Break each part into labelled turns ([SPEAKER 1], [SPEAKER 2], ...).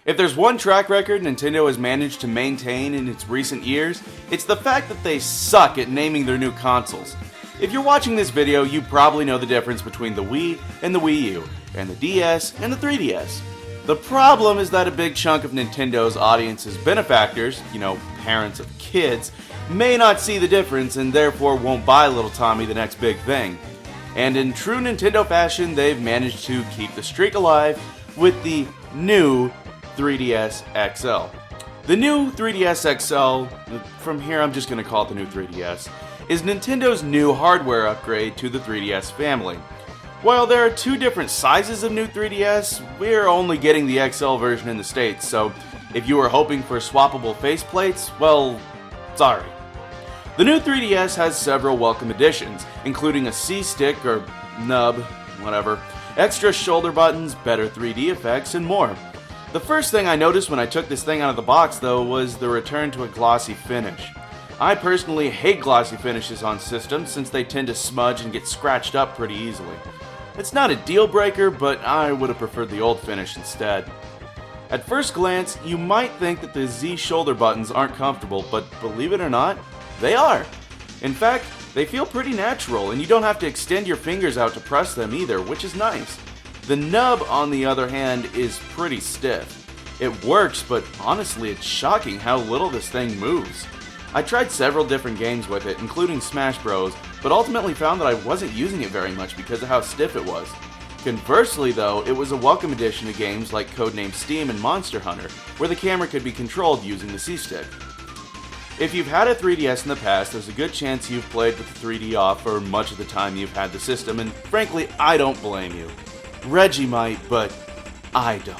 [SPEAKER 1] If there's one track record Nintendo has managed to maintain in its recent years, it's the fact that they suck at naming their new consoles. If you're watching this video, you probably know the difference between the Wii and the Wii U, and the DS and the 3DS. The problem is that a big chunk of Nintendo's audience's benefactors, parents of kids, may not see the difference and therefore won't buy little Tommy the next big thing. And in true Nintendo fashion, they've managed to keep the streak alive with the new 3DS XL. The new 3DS XL, from here I'm just going to call it the new 3DS, is Nintendo's new hardware upgrade to the 3DS family. While there are two different sizes of new 3DS, we're only getting the XL version in the States, so if you were hoping for swappable faceplates, well, sorry. The new 3DS has several welcome additions, including a C-stick or nub, whatever, extra shoulder buttons, better 3D effects, and more. The first thing I noticed when I took this thing out of the box, though, was the return to a glossy finish. I personally hate glossy finishes on systems since they tend to smudge and get scratched up pretty easily. It's not a deal breaker, but I would have preferred the old finish instead. At first glance, you might think that the Z shoulder buttons aren't comfortable, but believe it or not, they are. In fact, they feel pretty natural, and you don't have to extend your fingers out to press them either, which is nice. The nub, on the other hand, is pretty stiff. It works, but honestly, it's shocking how little this thing moves. I tried several different games with it, including Smash Bros, but ultimately found that I wasn't using it very much because of how stiff it was. Conversely though, it was a welcome addition to games like Codename Steam and Monster Hunter, where the camera could be controlled using the C-stick. If you've had a 3DS in the past, there's a good chance you've played with the 3D off for much of the time you've had the system, and frankly, I don't blame you. Reggie might, but I don't.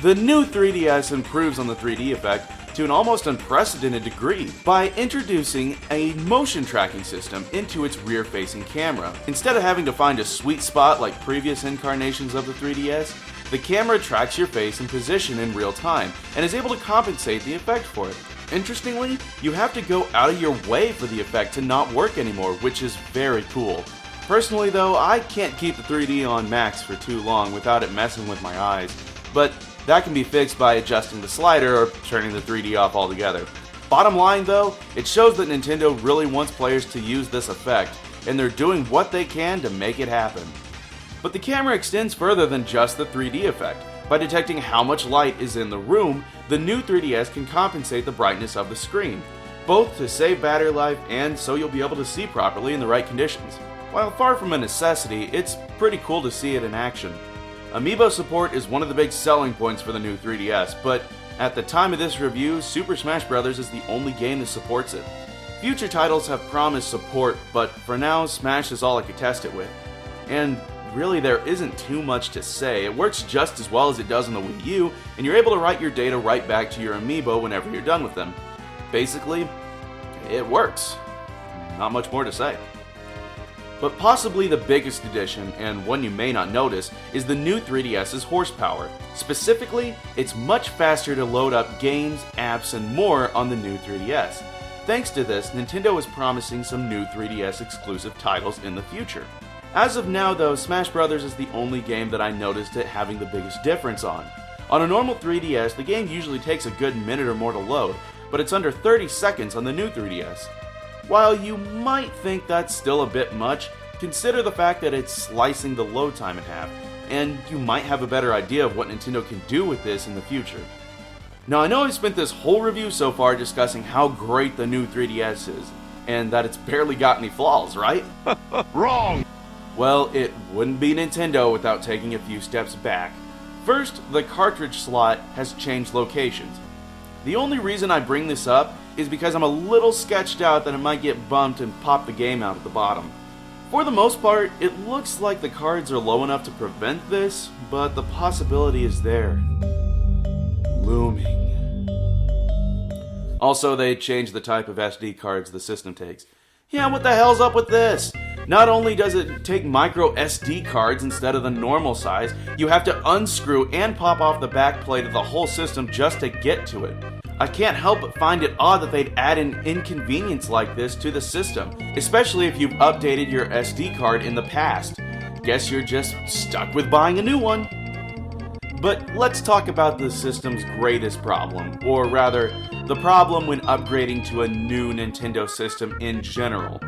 [SPEAKER 1] The new 3DS improves on the 3D effect to an almost unprecedented degree by introducing a motion tracking system into its rear-facing camera. Instead of having to find a sweet spot like previous incarnations of the 3DS, the camera tracks your face and position in real time and is able to compensate the effect for it. Interestingly, you have to go out of your way for the effect to not work anymore, which is very cool. Personally though, I can't keep the 3D on max for too long without it messing with my eyes, but that can be fixed by adjusting the slider or turning the 3D off altogether. Bottom line though, it shows that Nintendo really wants players to use this effect, and they're doing what they can to make it happen. But the camera extends further than just the 3D effect. By detecting how much light is in the room, the new 3DS can compensate the brightness of the screen, both to save battery life and so you'll be able to see properly in the right conditions. While far from a necessity, it's pretty cool to see it in action. Amiibo support is one of the big selling points for the new 3DS, but at the time of this review, Super Smash Bros. Is the only game that supports it. Future titles have promised support, but for now, Smash is all I could test it with. And really, there isn't too much to say. It works just as well as it does on the Wii U, and you're able to write your data right back to your Amiibo whenever you're done with them. Basically, it works. Not much more to say. But possibly the biggest addition, and one you may not notice, is the new 3DS's horsepower. Specifically, it's much faster to load up games, apps, and more on the new 3DS. Thanks to this, Nintendo is promising some new 3DS exclusive titles in the future. As of now though, Smash Bros. Is the only game that I noticed it having the biggest difference on. On a normal 3DS, the game usually takes a good minute or more to load, but it's under 30 seconds on the new 3DS. While you might think that's still a bit much, consider the fact that it's slicing the load time in half, and you might have a better idea of what Nintendo can do with this in the future. Now I know I've spent this whole review so far discussing how great the new 3DS is, and that it's barely got any flaws, right?
[SPEAKER 2] Wrong!
[SPEAKER 1] Well, it wouldn't be Nintendo without taking a few steps back. First, the cartridge slot has changed locations. The only reason I bring this up is because I'm a little sketched out that it might get bumped and pop the game out at the bottom. For the most part, it looks like the cards are low enough to prevent this, but the possibility is there. Looming. Also, they changed the type of SD cards the system takes. Yeah, what the hell's up with this? Not only does it take micro SD cards instead of the normal size, you have to unscrew and pop off the back plate of the whole system just to get to it. I can't help but find it odd that they'd add an inconvenience like this to the system, especially if you've updated your SD card in the past. Guess you're just stuck with buying a new one. But let's talk about the system's greatest problem, or rather, the problem when upgrading to a new Nintendo system in general.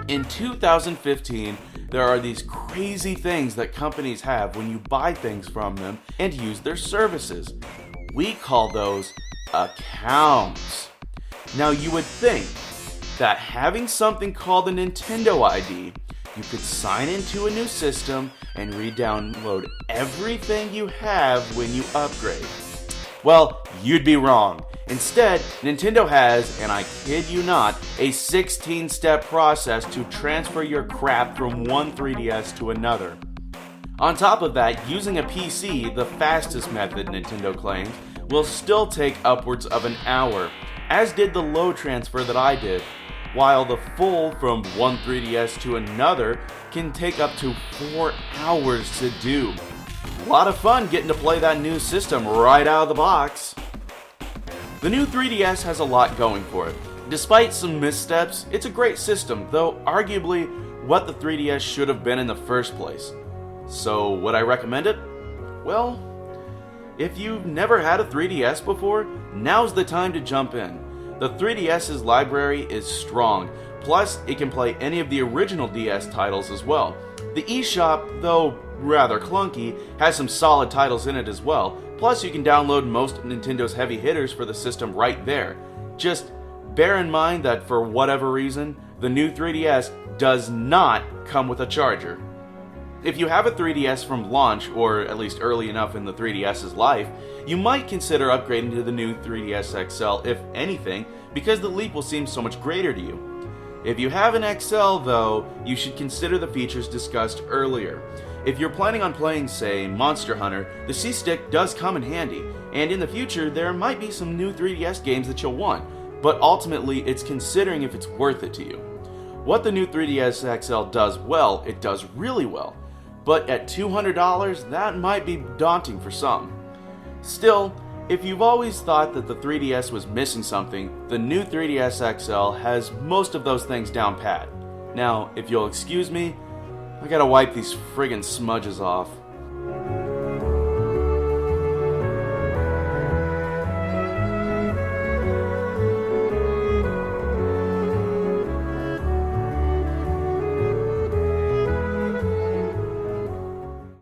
[SPEAKER 1] In 2015, there are these crazy things that companies have when you buy things from them and use their services. We call those accounts. Now you would think that having something called a Nintendo ID, you could sign into a new system and re-download everything you have when you upgrade. Well, you'd be wrong. Instead, Nintendo has, and I kid you not, a 16-step process to transfer your crap from one 3DS to another. On top of that, using a PC, the fastest method Nintendo claims, will still take upwards of an hour, as did the low transfer that I did, while the full from one 3DS to another can take up to 4 hours to do. A lot of fun getting to play that new system right out of the box. The new 3DS has a lot going for it. Despite some missteps, it's a great system, though arguably what the 3DS should have been in the first place. So, would I recommend it? Well, if you've never had a 3DS before, now's the time to jump in. The 3DS's library is strong, plus it can play any of the original DS titles as well. The eShop, though rather clunky, has some solid titles in it as well. Plus, you can download most of Nintendo's heavy hitters for the system right there. Just bear in mind that for whatever reason, the new 3DS does not come with a charger. If you have a 3DS from launch, or at least early enough in the 3DS's life, you might consider upgrading to the new 3DS XL, if anything, because the leap will seem so much greater to you. If you have an XL, though, you should consider the features discussed earlier. If you're planning on playing, say, Monster Hunter, the C-Stick does come in handy, and in the future there might be some new 3DS games that you'll want, but ultimately it's considering if it's worth it to you. What the new 3DS XL does well, it does really well, but at $200, that might be daunting for some. Still, if you've always thought that the 3DS was missing something, the new 3DS XL has most of those things down pat. Now, if you'll excuse me, I gotta wipe these friggin' smudges off.